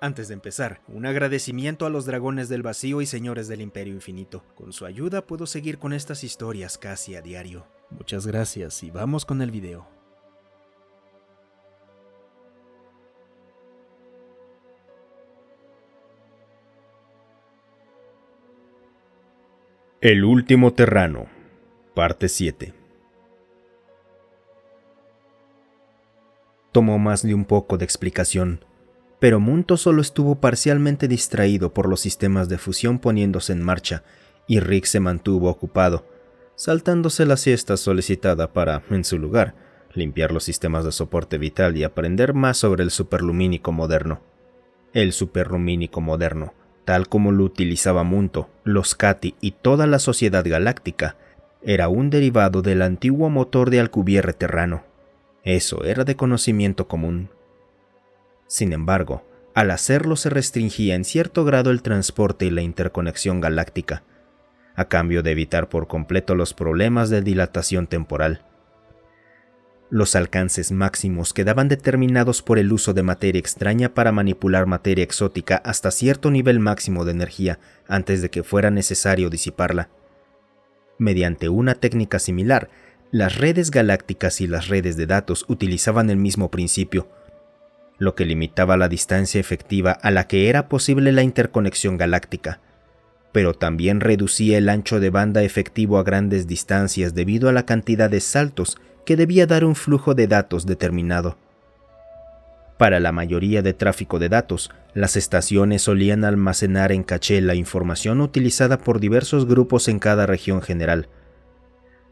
Antes de empezar, un agradecimiento a los dragones del vacío y señores del Imperio Infinito. Con su ayuda puedo seguir con estas historias casi a diario. Muchas gracias y vamos con el video. El último terrano, parte 7. Tomó más de un poco de explicación, pero Munto solo estuvo parcialmente distraído por los sistemas de fusión poniéndose en marcha, y Rick se mantuvo ocupado, saltándose la siesta solicitada para, en su lugar, limpiar los sistemas de soporte vital y aprender más sobre el superlumínico moderno. El superlumínico moderno, tal como lo utilizaba Munto, los Cati y toda la sociedad galáctica, era un derivado del antiguo motor de Alcubierre terrano. Eso era de conocimiento común. Sin embargo, al hacerlo se restringía en cierto grado el transporte y la interconexión galáctica, a cambio de evitar por completo los problemas de dilatación temporal. Los alcances máximos quedaban determinados por el uso de materia extraña para manipular materia exótica hasta cierto nivel máximo de energía antes de que fuera necesario disiparla. Mediante una técnica similar, las redes galácticas y las redes de datos utilizaban el mismo principio, lo que limitaba la distancia efectiva a la que era posible la interconexión galáctica, pero también reducía el ancho de banda efectivo a grandes distancias debido a la cantidad de saltos que debía dar un flujo de datos determinado. Para la mayoría de tráfico de datos, las estaciones solían almacenar en caché la información utilizada por diversos grupos en cada región general.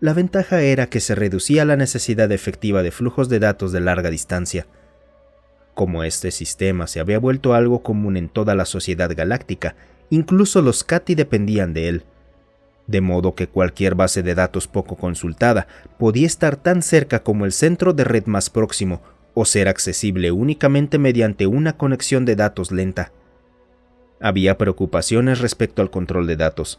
La ventaja era que se reducía la necesidad efectiva de flujos de datos de larga distancia. Como este sistema se había vuelto algo común en toda la sociedad galáctica, incluso los Cati dependían de él, de modo que cualquier base de datos poco consultada podía estar tan cerca como el centro de red más próximo o ser accesible únicamente mediante una conexión de datos lenta. Había preocupaciones respecto al control de datos,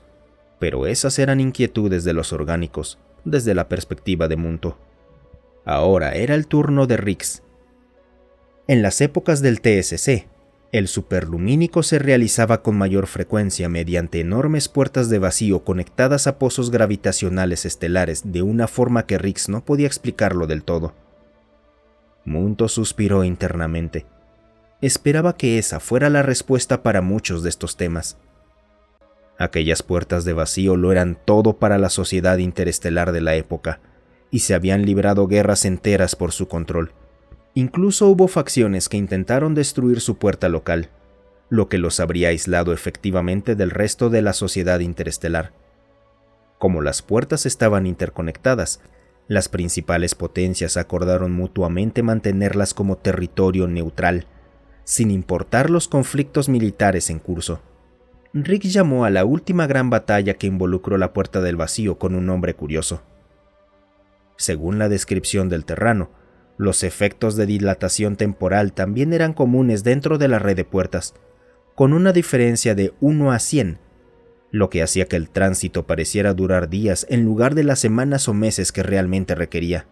pero esas eran inquietudes de los orgánicos, desde la perspectiva de Munto. Ahora era el turno de Rix. En las épocas del TSC, el superlumínico se realizaba con mayor frecuencia mediante enormes puertas de vacío conectadas a pozos gravitacionales estelares de una forma que Rix no podía explicarlo del todo. Munto suspiró internamente. Esperaba que esa fuera la respuesta para muchos de estos temas. Aquellas puertas de vacío lo eran todo para la sociedad interestelar de la época, y se habían librado guerras enteras por su control. Incluso hubo facciones que intentaron destruir su puerta local, lo que los habría aislado efectivamente del resto de la sociedad interestelar. Como las puertas estaban interconectadas, las principales potencias acordaron mutuamente mantenerlas como territorio neutral, sin importar los conflictos militares en curso. Rick llamó a la última gran batalla que involucró la Puerta del Vacío con un nombre curioso. Según la descripción del terrano, los efectos de dilatación temporal también eran comunes dentro de la red de puertas, con una diferencia de 1 a 100, lo que hacía que el tránsito pareciera durar días en lugar de las semanas o meses que realmente requería.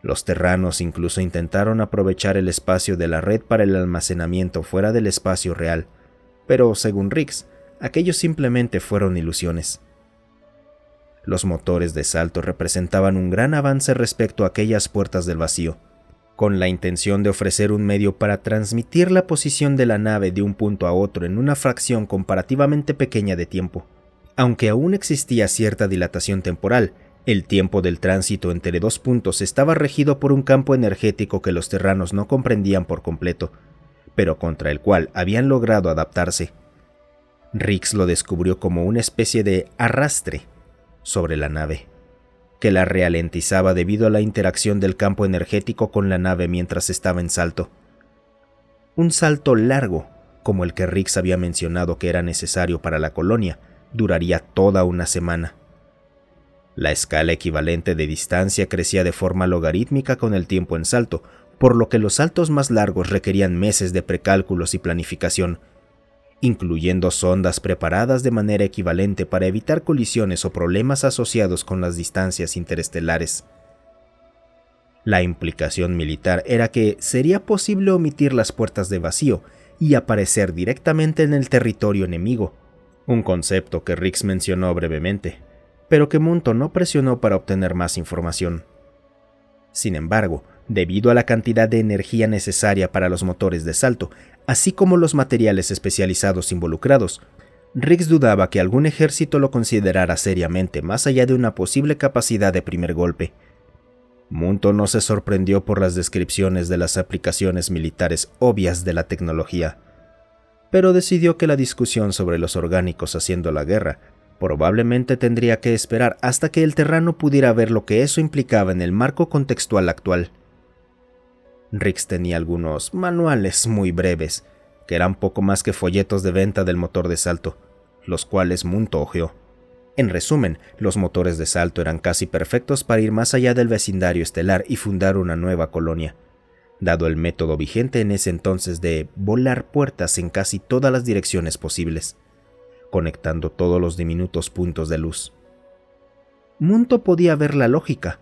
Los terranos incluso intentaron aprovechar el espacio de la red para el almacenamiento fuera del espacio real, pero según Rix, aquellos simplemente fueron ilusiones. Los motores de salto representaban un gran avance respecto a aquellas puertas del vacío, con la intención de ofrecer un medio para transmitir la posición de la nave de un punto a otro en una fracción comparativamente pequeña de tiempo. Aunque aún existía cierta dilatación temporal, el tiempo del tránsito entre dos puntos estaba regido por un campo energético que los terranos no comprendían por completo, pero contra el cual habían logrado adaptarse. Rix lo descubrió como una especie de arrastre sobre la nave, que la ralentizaba debido a la interacción del campo energético con la nave mientras estaba en salto. Un salto largo, como el que Rix había mencionado que era necesario para la colonia, duraría toda una semana. La escala equivalente de distancia crecía de forma logarítmica con el tiempo en salto, por lo que los saltos más largos requerían meses de precálculos y planificación, incluyendo sondas preparadas de manera equivalente para evitar colisiones o problemas asociados con las distancias interestelares. La implicación militar era que sería posible omitir las puertas de vacío y aparecer directamente en el territorio enemigo, un concepto que Riggs mencionó brevemente, pero que Munto no presionó para obtener más información. Sin embargo, debido a la cantidad de energía necesaria para los motores de salto, así como los materiales especializados involucrados, Riggs dudaba que algún ejército lo considerara seriamente más allá de una posible capacidad de primer golpe. Munto no se sorprendió por las descripciones de las aplicaciones militares obvias de la tecnología, pero decidió que la discusión sobre los orgánicos haciendo la guerra probablemente tendría que esperar hasta que el terrano pudiera ver lo que eso implicaba en el marco contextual actual. Riggs tenía algunos manuales muy breves, que eran poco más que folletos de venta del motor de salto, los cuales Munto hojeó. En resumen, los motores de salto eran casi perfectos para ir más allá del vecindario estelar y fundar una nueva colonia, dado el método vigente en ese entonces de volar puertas en casi todas las direcciones posibles, conectando todos los diminutos puntos de luz. Munto podía ver la lógica,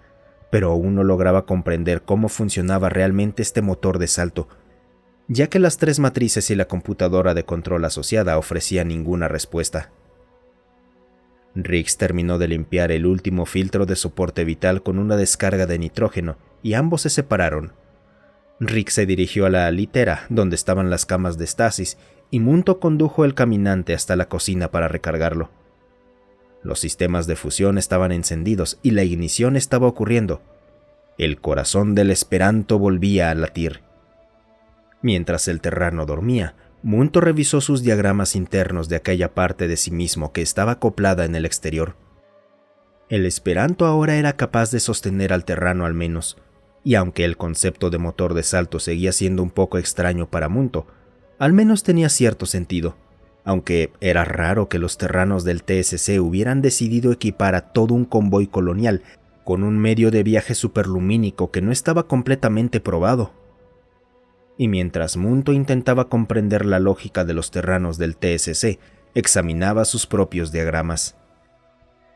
pero aún no lograba comprender cómo funcionaba realmente este motor de salto, ya que las 3 matrices y la computadora de control asociada ofrecían ninguna respuesta. Riggs terminó de limpiar el último filtro de soporte vital con una descarga de nitrógeno y ambos se separaron. Riggs se dirigió a la litera donde estaban las camas de estasis y Munto condujo el caminante hasta la cocina para recargarlo. Los sistemas de fusión estaban encendidos y la ignición estaba ocurriendo. El corazón del Esperanto volvía a latir. Mientras el terrano dormía, Munto revisó sus diagramas internos de aquella parte de sí mismo que estaba acoplada en el exterior. El Esperanto ahora era capaz de sostener al terrano al menos, y aunque el concepto de motor de salto seguía siendo un poco extraño para Munto, al menos tenía cierto sentido, aunque era raro que los terranos del TSC hubieran decidido equipar a todo un convoy colonial con un medio de viaje superlumínico que no estaba completamente probado. Y mientras Munto intentaba comprender la lógica de los terranos del TSC, examinaba sus propios diagramas.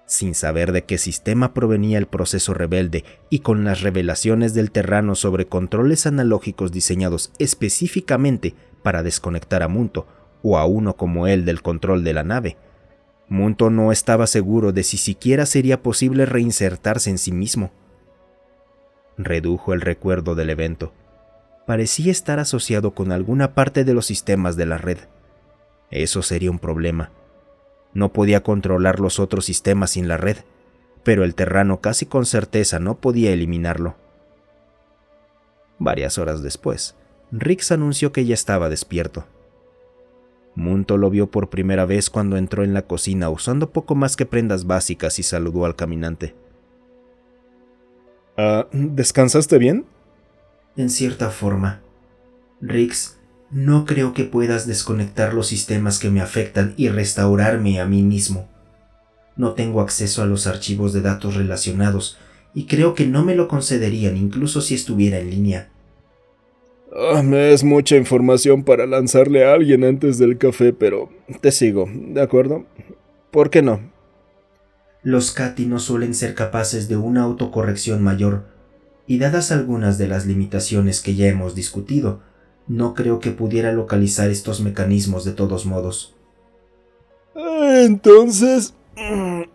Sin saber de qué sistema provenía el proceso rebelde y con las revelaciones del terrano sobre controles analógicos diseñados específicamente para desconectar a Munto o a uno como él del control de la nave, Munto no estaba seguro de si siquiera sería posible reinsertarse en sí mismo. Redujo el recuerdo del evento. Parecía estar asociado con alguna parte de los sistemas de la red. Eso sería un problema. No podía controlar los otros sistemas sin la red, pero el terrano casi con certeza no podía eliminarlo. Varias horas después, Riggs anunció que ya estaba despierto. Munto lo vio por primera vez cuando entró en la cocina usando poco más que prendas básicas y saludó al caminante. ¿Descansaste bien? En cierta forma. Riggs, no creo que puedas desconectar los sistemas que me afectan y restaurarme a mí mismo. No tengo acceso a los archivos de datos relacionados y creo que no me lo concederían incluso si estuviera en línea. Es mucha información para lanzarle a alguien antes del café, pero te sigo, ¿de acuerdo? ¿Por qué no? Los Cati no suelen ser capaces de una autocorrección mayor, y dadas algunas de las limitaciones que ya hemos discutido, no creo que pudiera localizar estos mecanismos de todos modos. Entonces,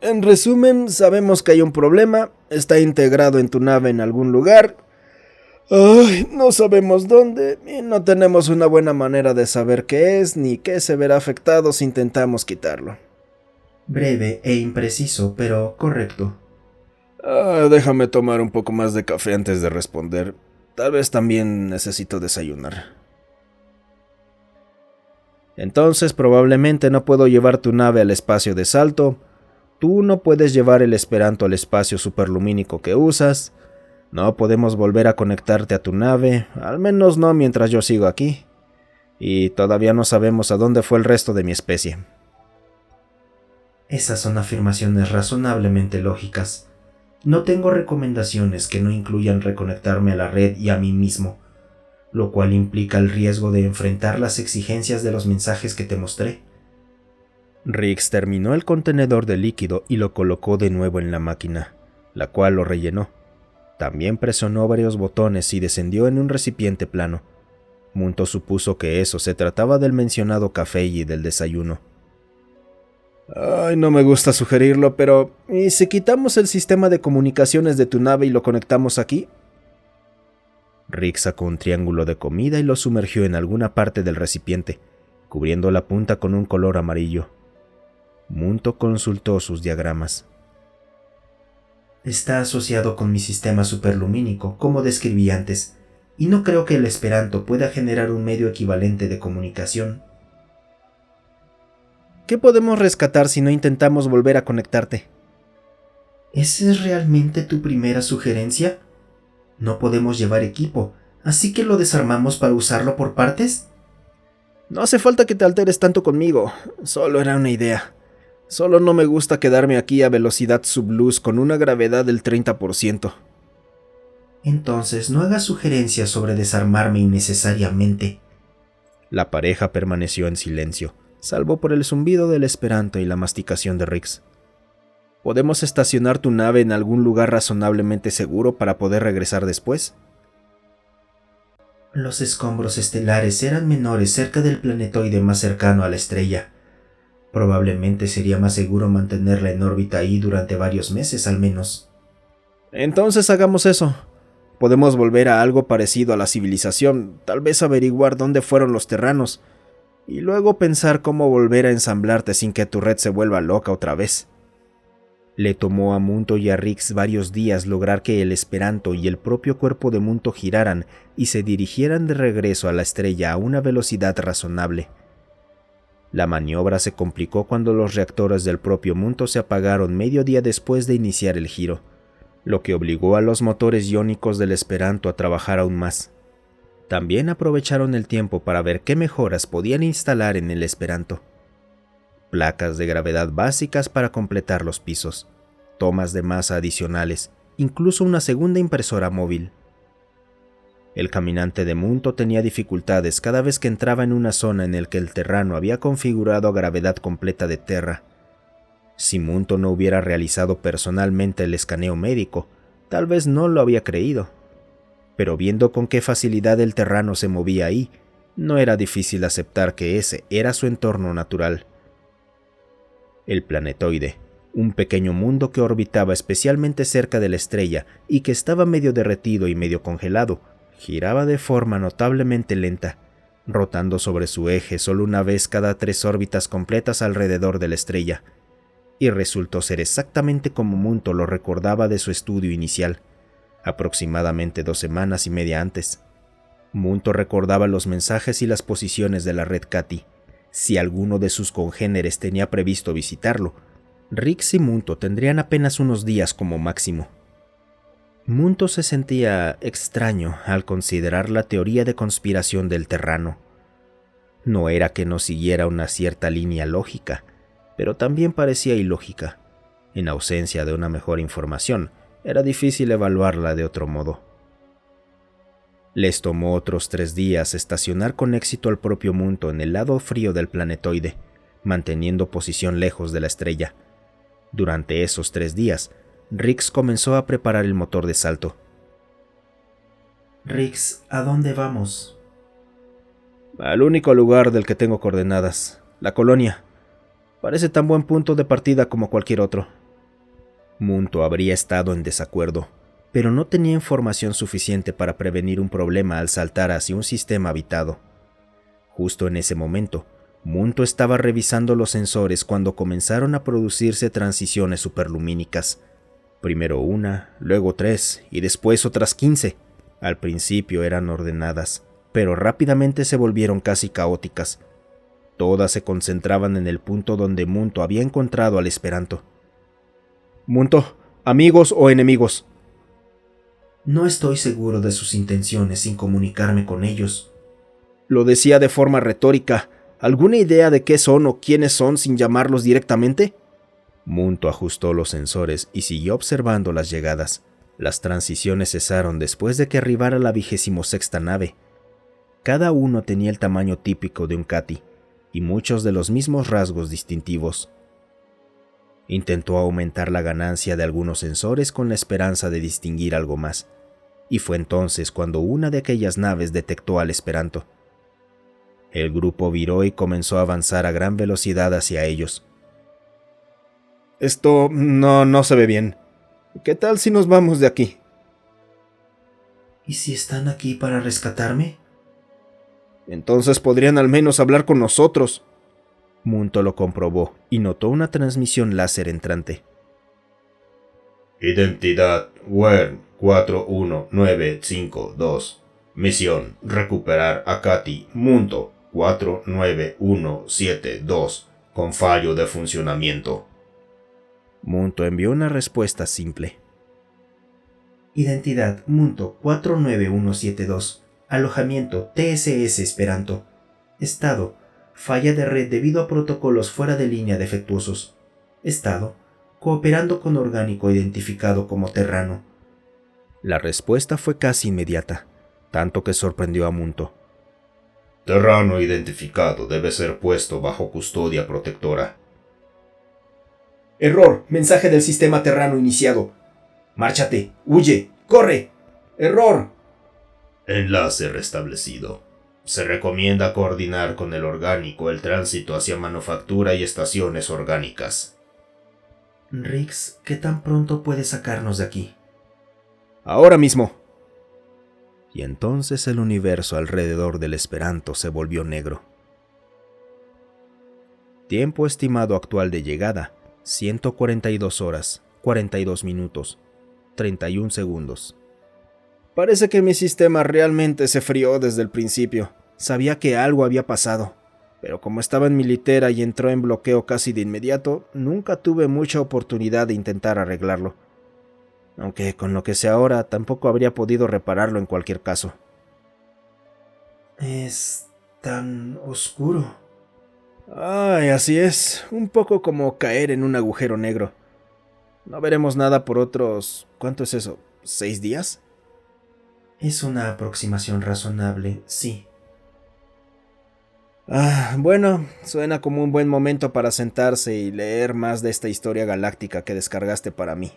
en resumen, sabemos que hay un problema, está integrado en tu nave en algún lugar. No sabemos dónde y no tenemos una buena manera de saber qué es ni qué se verá afectado si intentamos quitarlo. Breve e impreciso, pero correcto. Déjame tomar un poco más de café antes de responder. Tal vez también necesito desayunar. Entonces probablemente no puedo llevar tu nave al espacio de salto. Tú no puedes llevar el Esperanto al espacio superlumínico que usas. No podemos volver a conectarte a tu nave, al menos no mientras yo sigo aquí. Y todavía no sabemos a dónde fue el resto de mi especie. Esas son afirmaciones razonablemente lógicas. No tengo recomendaciones que no incluyan reconectarme a la red y a mí mismo, lo cual implica el riesgo de enfrentar las exigencias de los mensajes que te mostré. Riggs terminó el contenedor de líquido y lo colocó de nuevo en la máquina, la cual lo rellenó. También presionó varios botones y descendió en un recipiente plano. Munto supuso que eso se trataba del mencionado café y del desayuno. Ay, no me gusta sugerirlo, pero ¿y si quitamos el sistema de comunicaciones de tu nave y lo conectamos aquí? Rick sacó un triángulo de comida y lo sumergió en alguna parte del recipiente, cubriendo la punta con un color amarillo. Munto consultó sus diagramas. Está asociado con mi sistema superlumínico, como describí antes, y no creo que el esperanto pueda generar un medio equivalente de comunicación. ¿Qué podemos rescatar si no intentamos volver a conectarte? ¿Esa es realmente tu primera sugerencia? No podemos llevar equipo, así que lo desarmamos para usarlo por partes. No hace falta que te alteres tanto conmigo, solo era una idea. Solo no me gusta quedarme aquí a velocidad subluz con una gravedad del 30%. Entonces no hagas sugerencias sobre desarmarme innecesariamente. La pareja permaneció en silencio, salvo por el zumbido del esperanto y la masticación de Rix. ¿Podemos estacionar tu nave en algún lugar razonablemente seguro para poder regresar después? Los escombros estelares eran menores cerca del planetoide más cercano a la estrella. Probablemente sería más seguro mantenerla en órbita ahí durante varios meses al menos. Entonces hagamos eso. Podemos volver a algo parecido a la civilización, tal vez averiguar dónde fueron los terranos, y luego pensar cómo volver a ensamblarte sin que tu red se vuelva loca otra vez. Le tomó a Munto y a Rix varios días lograr que el esperanto y el propio cuerpo de Munto giraran y se dirigieran de regreso a la estrella a una velocidad razonable. La maniobra se complicó cuando los reactores del propio Munto se apagaron medio día después de iniciar el giro, lo que obligó a los motores iónicos del esperanto a trabajar aún más. También aprovecharon el tiempo para ver qué mejoras podían instalar en el esperanto. Placas de gravedad básicas para completar los pisos, tomas de masa adicionales, incluso una segunda impresora móvil. El caminante de Munto tenía dificultades cada vez que entraba en una zona en la que el terrano había configurado a gravedad completa de Terra. Si Munto no hubiera realizado personalmente el escaneo médico, tal vez no lo había creído. Pero viendo con qué facilidad el terrano se movía ahí, no era difícil aceptar que ese era su entorno natural. El planetoide, un pequeño mundo que orbitaba especialmente cerca de la estrella y que estaba medio derretido y medio congelado, giraba de forma notablemente lenta, rotando sobre su eje solo una vez cada 3 órbitas completas alrededor de la estrella, y resultó ser exactamente como Munto lo recordaba de su estudio inicial, aproximadamente 2 semanas y media antes. Munto recordaba los mensajes y las posiciones de la red Cati. Si alguno de sus congéneres tenía previsto visitarlo, Rix y Munto tendrían apenas unos días como máximo. Munto se sentía extraño al considerar la teoría de conspiración del terrano. No era que no siguiera una cierta línea lógica, pero también parecía ilógica. En ausencia de una mejor información, era difícil evaluarla de otro modo. Les tomó otros 3 días estacionar con éxito al propio Munto en el lado frío del planetoide, manteniendo posición lejos de la estrella. Durante esos 3 días, Rix comenzó a preparar el motor de salto. Rix, ¿a dónde vamos? Al único lugar del que tengo coordenadas, la colonia. Parece tan buen punto de partida como cualquier otro. Munto habría estado en desacuerdo, pero no tenía información suficiente para prevenir un problema al saltar hacia un sistema habitado. Justo en ese momento, Munto estaba revisando los sensores cuando comenzaron a producirse transiciones superlumínicas. Primero 1, luego 3 y después otras 15. Al principio eran ordenadas, pero rápidamente se volvieron casi caóticas. Todas se concentraban en el punto donde Munto había encontrado al esperanto. Munto, ¿amigos o enemigos? No estoy seguro de sus intenciones sin comunicarme con ellos. Lo decía de forma retórica. ¿Alguna idea de qué son o quiénes son sin llamarlos directamente? Munto ajustó los sensores y siguió observando las llegadas. Las transiciones cesaron después de que arribara la 26ª nave. Cada uno tenía el tamaño típico de un Cati y muchos de los mismos rasgos distintivos. Intentó aumentar la ganancia de algunos sensores con la esperanza de distinguir algo más, y fue entonces cuando una de aquellas naves detectó al Esperanto. El grupo viró y comenzó a avanzar a gran velocidad hacia ellos. Esto no se ve bien. ¿Qué tal si nos vamos de aquí? ¿Y si están aquí para rescatarme? Entonces podrían al menos hablar con nosotros. Munto lo comprobó y notó una transmisión láser entrante. Identidad WERN 41952. Misión: recuperar a Katy Munto 49172 con fallo de funcionamiento. Munto envió una respuesta simple. Identidad Munto 49172. Alojamiento TSS Esperanto. Estado: falla de red debido a protocolos fuera de línea defectuosos. Estado: cooperando con orgánico identificado como terrano. La respuesta fue casi inmediata, tanto que sorprendió a Munto. Terrano identificado debe ser puesto bajo custodia protectora. Error. Mensaje del sistema terrano iniciado. Márchate. Huye. Corre. Error. Enlace restablecido. Se recomienda coordinar con el orgánico el tránsito hacia manufactura y estaciones orgánicas. Rix, ¿qué tan pronto puedes sacarnos de aquí? Ahora mismo. Y entonces el universo alrededor del Esperanto se volvió negro. Tiempo estimado actual de llegada: 142 horas, 42 minutos, 31 segundos. Parece que mi sistema realmente se frió desde el principio. Sabía que algo había pasado, pero como estaba en mi litera y entró en bloqueo casi de inmediato, nunca tuve mucha oportunidad de intentar arreglarlo. Aunque con lo que sé ahora, tampoco habría podido repararlo en cualquier caso. Es tan oscuro. Ay, así es, un poco como caer en un agujero negro. No veremos nada por otros... ¿Cuánto es eso? ¿6 días? Es una aproximación razonable, sí. Bueno, suena como un buen momento para sentarse y leer más de esta historia galáctica que descargaste para mí.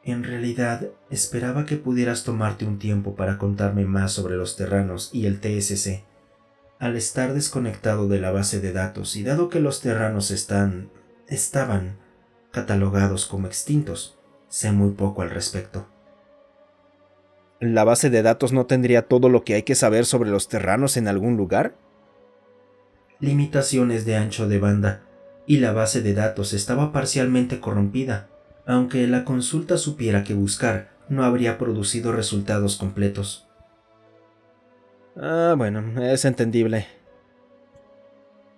En realidad, esperaba que pudieras tomarte un tiempo para contarme más sobre los terranos y el TSC. Al estar desconectado de la base de datos y dado que los terranos estaban catalogados como extintos, sé muy poco al respecto. ¿La base de datos no tendría todo lo que hay que saber sobre los terranos en algún lugar? Limitaciones de ancho de banda, y la base de datos estaba parcialmente corrompida. Aunque la consulta supiera qué buscar, no habría producido resultados completos. Bueno, es entendible.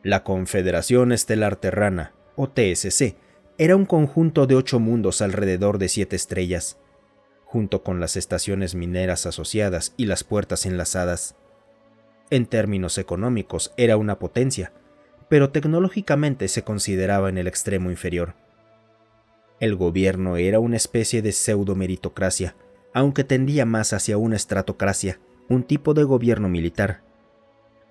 La Confederación Estelar Terrana, o TSC, era un conjunto de 8 mundos alrededor de 7 estrellas, junto con las estaciones mineras asociadas y las puertas enlazadas. En términos económicos era una potencia, pero tecnológicamente se consideraba en el extremo inferior. El gobierno era una especie de pseudo-meritocracia, aunque tendía más hacia una estratocracia, un tipo de gobierno militar.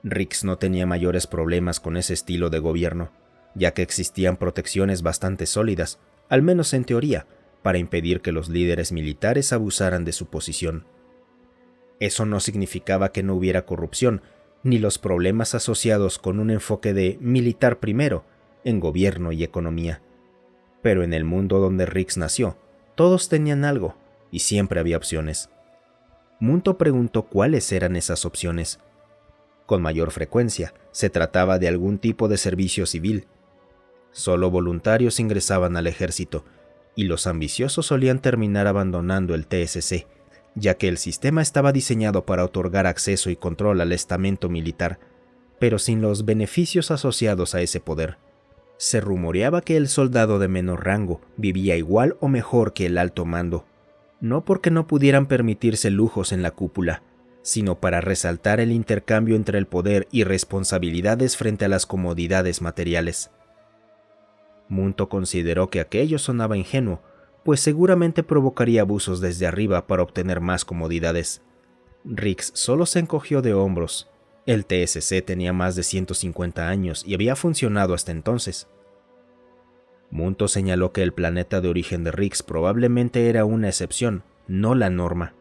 Rix no tenía mayores problemas con ese estilo de gobierno, ya que existían protecciones bastante sólidas, al menos en teoría, para impedir que los líderes militares abusaran de su posición. Eso no significaba que no hubiera corrupción, ni los problemas asociados con un enfoque de militar primero en gobierno y economía. Pero en el mundo donde Rix nació, todos tenían algo, y siempre había opciones. Munto preguntó cuáles eran esas opciones. Con mayor frecuencia, se trataba de algún tipo de servicio civil. Solo voluntarios ingresaban al ejército, y los ambiciosos solían terminar abandonando el TSC, ya que el sistema estaba diseñado para otorgar acceso y control al estamento militar, pero sin los beneficios asociados a ese poder. Se rumoreaba que el soldado de menor rango vivía igual o mejor que el alto mando, no porque no pudieran permitirse lujos en la cúpula, sino para resaltar el intercambio entre el poder y responsabilidades frente a las comodidades materiales. Munto consideró que aquello sonaba ingenuo, pues seguramente provocaría abusos desde arriba para obtener más comodidades. Rix solo se encogió de hombros. El TSC tenía más de 150 años y había funcionado hasta entonces. Munto señaló que el planeta de origen de Rix probablemente era una excepción, no la norma.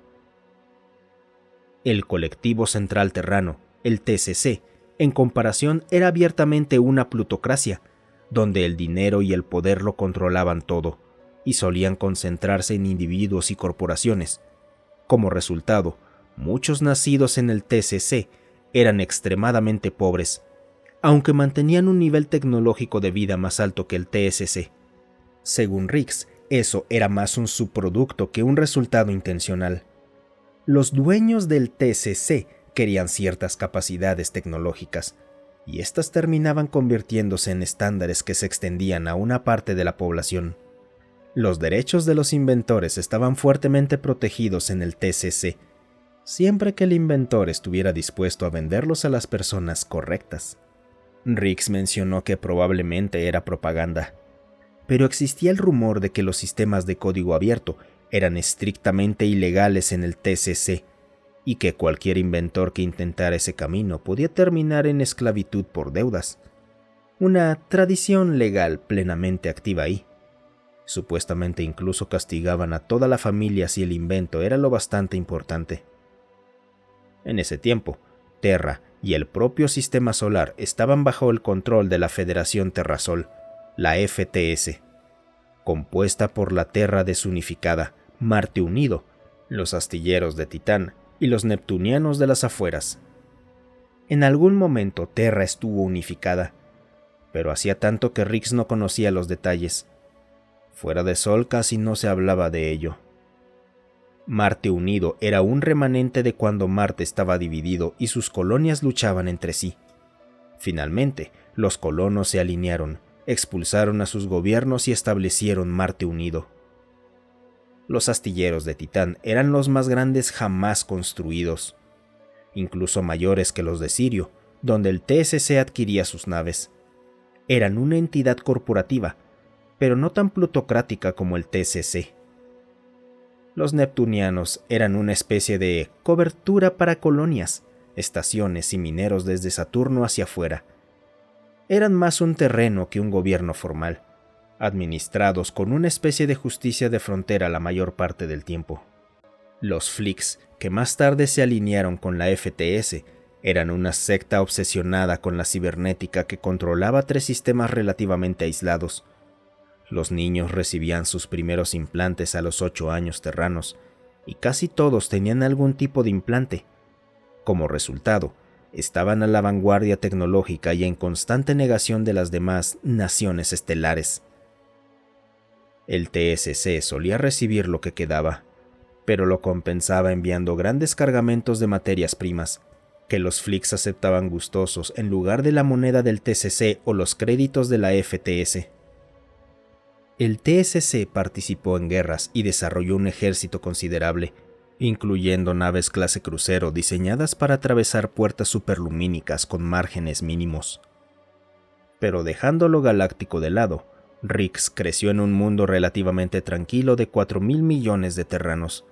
El colectivo central terrano, el TCC, en comparación era abiertamente una plutocracia, donde el dinero y el poder lo controlaban todo, y solían concentrarse en individuos y corporaciones. Como resultado, muchos nacidos en el TCC eran extremadamente pobres, aunque mantenían un nivel tecnológico de vida más alto que el TSC. Según Rix, eso era más un subproducto que un resultado intencional. Los dueños del TCC querían ciertas capacidades tecnológicas, y éstas terminaban convirtiéndose en estándares que se extendían a una parte de la población. Los derechos de los inventores estaban fuertemente protegidos en el TCC, siempre que el inventor estuviera dispuesto a venderlos a las personas correctas. Rix mencionó que probablemente era propaganda, pero existía el rumor de que los sistemas de código abierto eran estrictamente ilegales en el TCC y que cualquier inventor que intentara ese camino podía terminar en esclavitud por deudas. Una tradición legal plenamente activa ahí. Supuestamente incluso castigaban a toda la familia si el invento era lo bastante importante. En ese tiempo, Terra y el propio sistema solar estaban bajo el control de la Federación Terrasol, la FTS, compuesta por la Terra desunificada, Marte unido, los astilleros de Titán y los neptunianos de las afueras. En algún momento Terra estuvo unificada, pero hacía tanto que Rix no conocía los detalles. Fuera de Sol casi no se hablaba de ello. Marte unido era un remanente de cuando Marte estaba dividido y sus colonias luchaban entre sí. Finalmente, los colonos se alinearon, expulsaron a sus gobiernos y establecieron Marte unido. Los astilleros de Titán eran los más grandes jamás construidos, incluso mayores que los de Sirio, donde el TSC adquiría sus naves. Eran una entidad corporativa, pero no tan plutocrática como el TCC. Los neptunianos eran una especie de cobertura para colonias, estaciones y mineros desde Saturno hacia afuera. Eran más un terreno que un gobierno formal, administrados con una especie de justicia de frontera la mayor parte del tiempo. Los Flix, que más tarde se alinearon con la FTS, eran una secta obsesionada con la cibernética que controlaba 3 sistemas relativamente aislados. Los niños recibían sus primeros implantes a los 8 años terranos, y casi todos tenían algún tipo de implante. Como resultado, estaban a la vanguardia tecnológica y en constante negación de las demás naciones estelares. El TSC solía recibir lo que quedaba, pero lo compensaba enviando grandes cargamentos de materias primas, que los Flix aceptaban gustosos en lugar de la moneda del TCC o los créditos de la FTS. El TSC participó en guerras y desarrolló un ejército considerable, incluyendo naves clase crucero diseñadas para atravesar puertas superlumínicas con márgenes mínimos. Pero dejando lo galáctico de lado, Rix creció en un mundo relativamente tranquilo de 4.000 millones de terranos.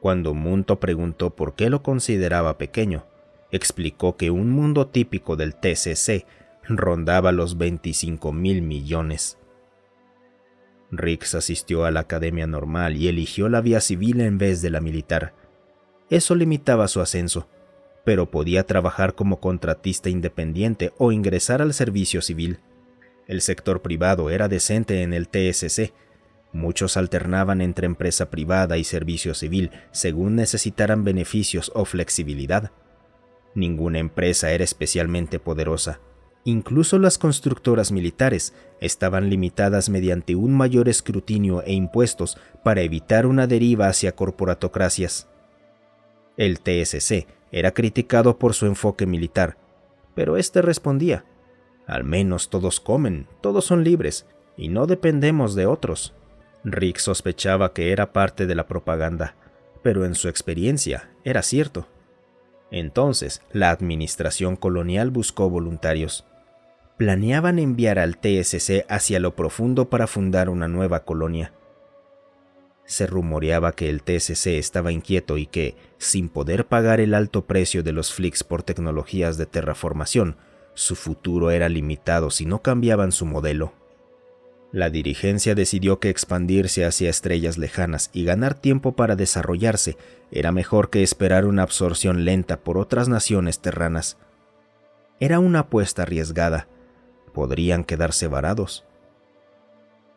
Cuando Munto preguntó por qué lo consideraba pequeño, explicó que un mundo típico del TCC rondaba los 25.000 millones. Rix asistió a la academia normal y eligió la vía civil en vez de la militar. Eso limitaba su ascenso, pero podía trabajar como contratista independiente o ingresar al servicio civil. El sector privado era decente en el TSC. Muchos alternaban entre empresa privada y servicio civil según necesitaran beneficios o flexibilidad. Ninguna empresa era especialmente poderosa. Incluso las constructoras militares estaban limitadas mediante un mayor escrutinio e impuestos para evitar una deriva hacia corporatocracias. El TSC era criticado por su enfoque militar, pero este respondía: al menos todos comen, todos son libres, y no dependemos de otros. Rix sospechaba que era parte de la propaganda, pero en su experiencia era cierto. Entonces, la administración colonial buscó voluntarios. Planeaban enviar al TSC hacia lo profundo para fundar una nueva colonia. Se rumoreaba que el TSC estaba inquieto y que, sin poder pagar el alto precio de los Flix por tecnologías de terraformación, su futuro era limitado si no cambiaban su modelo. La dirigencia decidió que expandirse hacia estrellas lejanas y ganar tiempo para desarrollarse era mejor que esperar una absorción lenta por otras naciones terranas. Era una apuesta arriesgada. Podrían quedarse varados.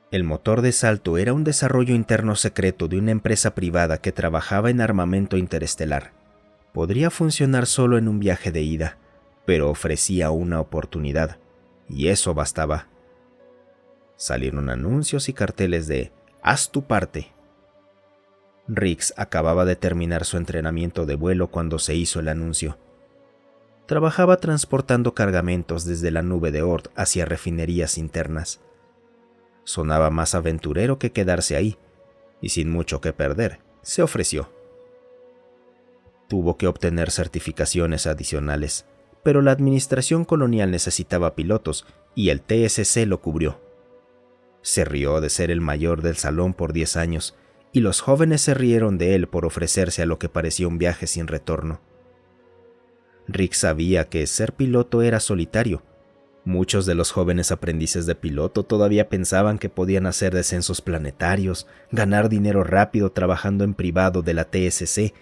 El motor de salto era un desarrollo interno secreto de una empresa privada que trabajaba en armamento interestelar. Podría funcionar solo en un viaje de ida, pero ofrecía una oportunidad, y eso bastaba. Salieron anuncios y carteles de «Haz tu parte». Riggs acababa de terminar su entrenamiento de vuelo cuando se hizo el anuncio. Trabajaba transportando cargamentos desde la nube de Oort hacia refinerías internas. Sonaba más aventurero que quedarse ahí, y sin mucho que perder, se ofreció. Tuvo que obtener certificaciones adicionales, pero la administración colonial necesitaba pilotos y el TSC lo cubrió. Se rió de ser el mayor del salón por 10 años, y los jóvenes se rieron de él por ofrecerse a lo que parecía un viaje sin retorno. Rick sabía que ser piloto era solitario. Muchos de los jóvenes aprendices de piloto todavía pensaban que podían hacer descensos planetarios, ganar dinero rápido trabajando en privado de la TSC,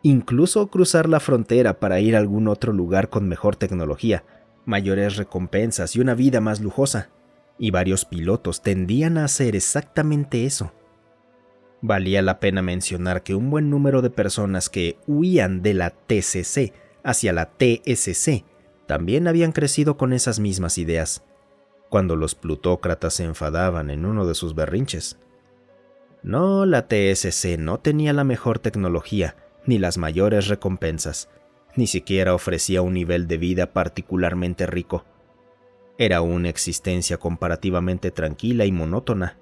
incluso cruzar la frontera para ir a algún otro lugar con mejor tecnología, mayores recompensas y una vida más lujosa. Y varios pilotos tendían a hacer exactamente eso. Valía la pena mencionar que un buen número de personas que huían de la TCC hacia la TSC también habían crecido con esas mismas ideas, cuando los plutócratas se enfadaban en uno de sus berrinches. No, la TSC no tenía la mejor tecnología ni las mayores recompensas, ni siquiera ofrecía un nivel de vida particularmente rico. Era una existencia comparativamente tranquila y monótona,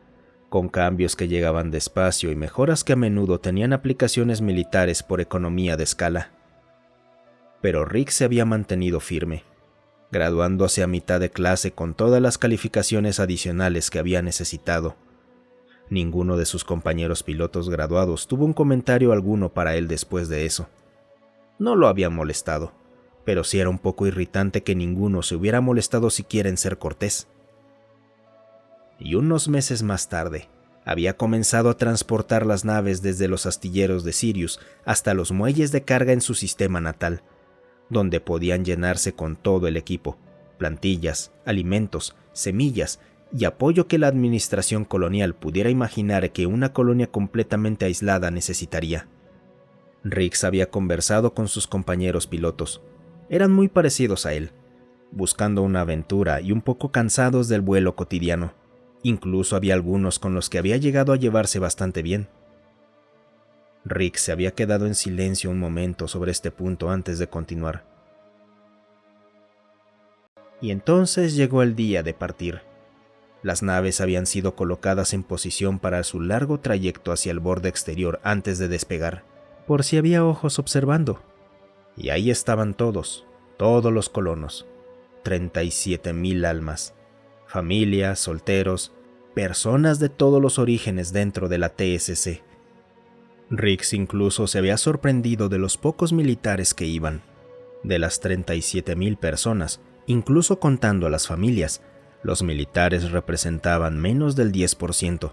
con cambios que llegaban despacio y mejoras que a menudo tenían aplicaciones militares por economía de escala. Pero Rick se había mantenido firme, graduándose a mitad de clase con todas las calificaciones adicionales que había necesitado. Ninguno de sus compañeros pilotos graduados tuvo un comentario alguno para él después de eso. No lo habían molestado, pero sí era un poco irritante que ninguno se hubiera molestado siquiera en ser cortés. Y unos meses más tarde, había comenzado a transportar las naves desde los astilleros de Sirius hasta los muelles de carga en su sistema natal, donde podían llenarse con todo el equipo, plantillas, alimentos, semillas y apoyo que la administración colonial pudiera imaginar que una colonia completamente aislada necesitaría. Riggs había conversado con sus compañeros pilotos. Eran muy parecidos a él, buscando una aventura y un poco cansados del vuelo cotidiano. Incluso había algunos con los que había llegado a llevarse bastante bien. Rick se había quedado en silencio un momento sobre este punto antes de continuar. Y entonces llegó el día de partir. Las naves habían sido colocadas en posición para su largo trayecto hacia el borde exterior antes de despegar, por si había ojos observando. Y ahí estaban todos los colonos, 37,000 almas, familias, solteros, personas de todos los orígenes dentro de la TSC. Riggs incluso se había sorprendido de los pocos militares que iban. De las 37,000 personas, incluso contando a las familias, los militares representaban menos del 10%.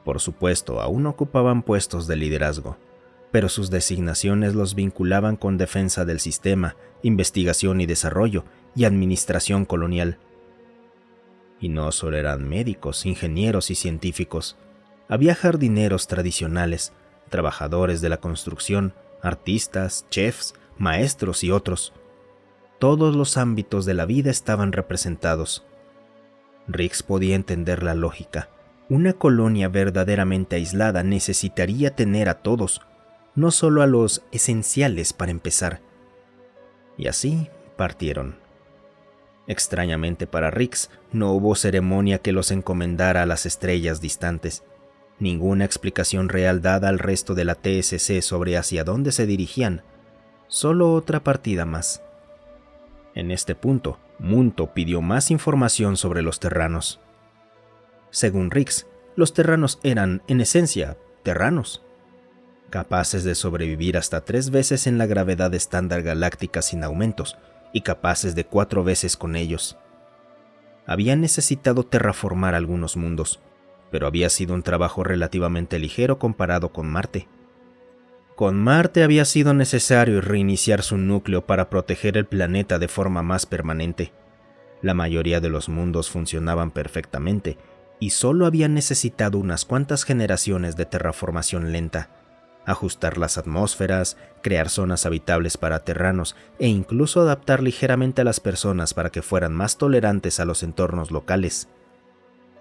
Por supuesto, aún ocupaban puestos de liderazgo, pero sus designaciones los vinculaban con defensa del sistema, investigación y desarrollo, y administración colonial. Y no solo eran médicos, ingenieros y científicos. Había jardineros tradicionales, trabajadores de la construcción, artistas, chefs, maestros y otros. Todos los ámbitos de la vida estaban representados. Riggs podía entender la lógica. Una colonia verdaderamente aislada necesitaría tener a todos, no solo a los esenciales para empezar. Y así partieron. Extrañamente para Riggs, no hubo ceremonia que los encomendara a las estrellas distantes. Ninguna explicación real dada al resto de la TSC sobre hacia dónde se dirigían. Solo otra partida más. En este punto, Munto pidió más información sobre los terranos. Según Riggs, los terranos eran, en esencia, terranos, capaces de sobrevivir hasta 3 veces en la gravedad estándar galáctica sin aumentos, y capaces de 4 veces con ellos. Habían necesitado terraformar algunos mundos, pero había sido un trabajo relativamente ligero comparado con Marte. Con Marte había sido necesario reiniciar su núcleo para proteger el planeta de forma más permanente. La mayoría de los mundos funcionaban perfectamente y solo habían necesitado unas cuantas generaciones de terraformación lenta, ajustar las atmósferas, crear zonas habitables para terranos e incluso adaptar ligeramente a las personas para que fueran más tolerantes a los entornos locales.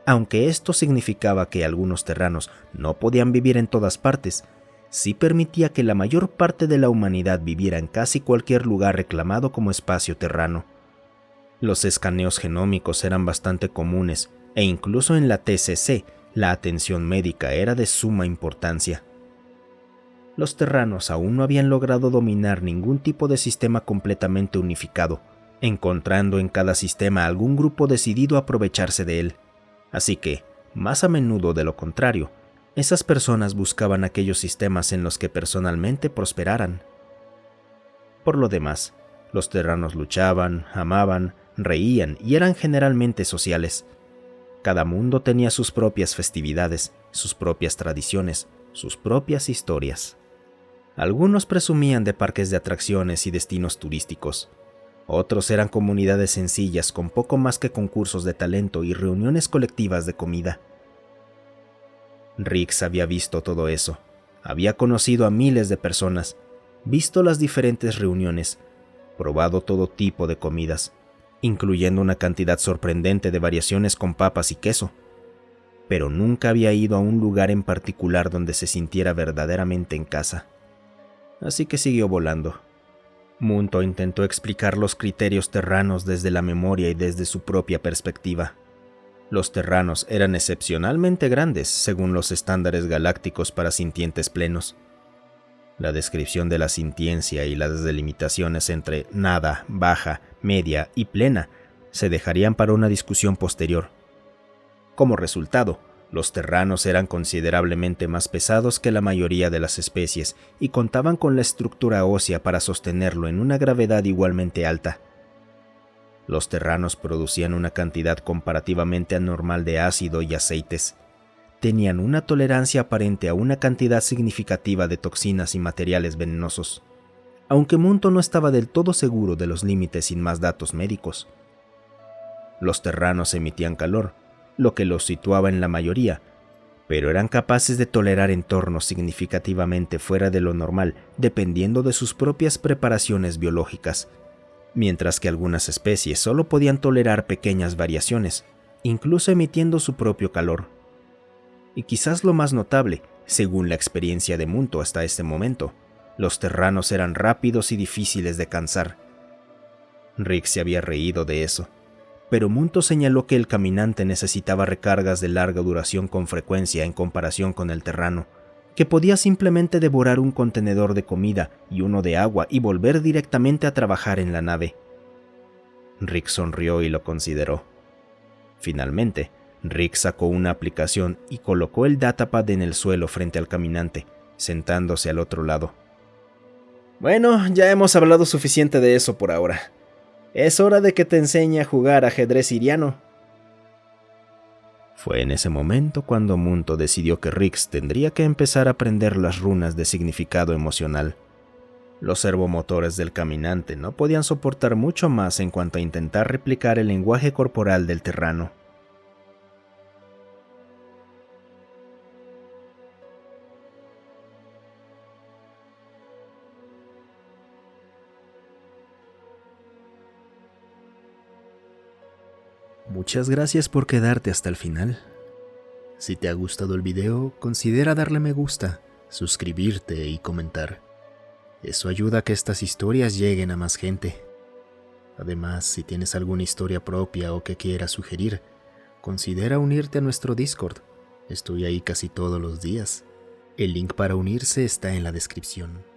Aunque esto significaba que algunos terranos no podían vivir en todas partes, sí permitía que la mayor parte de la humanidad viviera en casi cualquier lugar reclamado como espacio terrano. Los escaneos genómicos eran bastante comunes e incluso en la TCC la atención médica era de suma importancia. Los terranos aún no habían logrado dominar ningún tipo de sistema completamente unificado, encontrando en cada sistema algún grupo decidido a aprovecharse de él. Así que, más a menudo de lo contrario, esas personas buscaban aquellos sistemas en los que personalmente prosperaran. Por lo demás, los terranos luchaban, amaban, reían y eran generalmente sociales. Cada mundo tenía sus propias festividades, sus propias tradiciones, sus propias historias. Algunos presumían de parques de atracciones y destinos turísticos. Otros eran comunidades sencillas con poco más que concursos de talento y reuniones colectivas de comida. Rix había visto todo eso. Había conocido a miles de personas, visto las diferentes reuniones, probado todo tipo de comidas, incluyendo una cantidad sorprendente de variaciones con papas y queso. Pero nunca había ido a un lugar en particular donde se sintiera verdaderamente en casa. Así que siguió volando. Munto intentó explicar los criterios terranos desde la memoria y desde su propia perspectiva. Los terranos eran excepcionalmente grandes según los estándares galácticos para sintientes plenos. La descripción de la sintiencia y las delimitaciones entre nada, baja, media y plena se dejarían para una discusión posterior. Como resultado, los terranos eran considerablemente más pesados que la mayoría de las especies y contaban con la estructura ósea para sostenerlo en una gravedad igualmente alta. Los terranos producían una cantidad comparativamente anormal de ácido y aceites. Tenían una tolerancia aparente a una cantidad significativa de toxinas y materiales venenosos, aunque Munto no estaba del todo seguro de los límites sin más datos médicos. Los terranos emitían calor, lo que los situaba en la mayoría, pero eran capaces de tolerar entornos significativamente fuera de lo normal dependiendo de sus propias preparaciones biológicas, mientras que algunas especies solo podían tolerar pequeñas variaciones, incluso emitiendo su propio calor. Y quizás lo más notable, según la experiencia de Munto hasta este momento, los terranos eran rápidos y difíciles de cansar. Rick se había reído de eso, pero Munto señaló que el caminante necesitaba recargas de larga duración con frecuencia en comparación con el terrano, que podía simplemente devorar un contenedor de comida y uno de agua y volver directamente a trabajar en la nave. Rick sonrió y lo consideró. Finalmente, Rick sacó una aplicación y colocó el datapad en el suelo frente al caminante, sentándose al otro lado. Bueno, ya hemos hablado suficiente de eso por ahora. Es hora de que te enseñe a jugar ajedrez siriano. Fue en ese momento cuando Munto decidió que Rix tendría que empezar a aprender las runas de significado emocional. Los servomotores del caminante no podían soportar mucho más en cuanto a intentar replicar el lenguaje corporal del terrano. Muchas gracias por quedarte hasta el final. Si te ha gustado el video, considera darle me gusta, suscribirte y comentar. Eso ayuda a que estas historias lleguen a más gente. Además, si tienes alguna historia propia o que quieras sugerir, considera unirte a nuestro Discord. Estoy ahí casi todos los días. El link para unirse está en la descripción.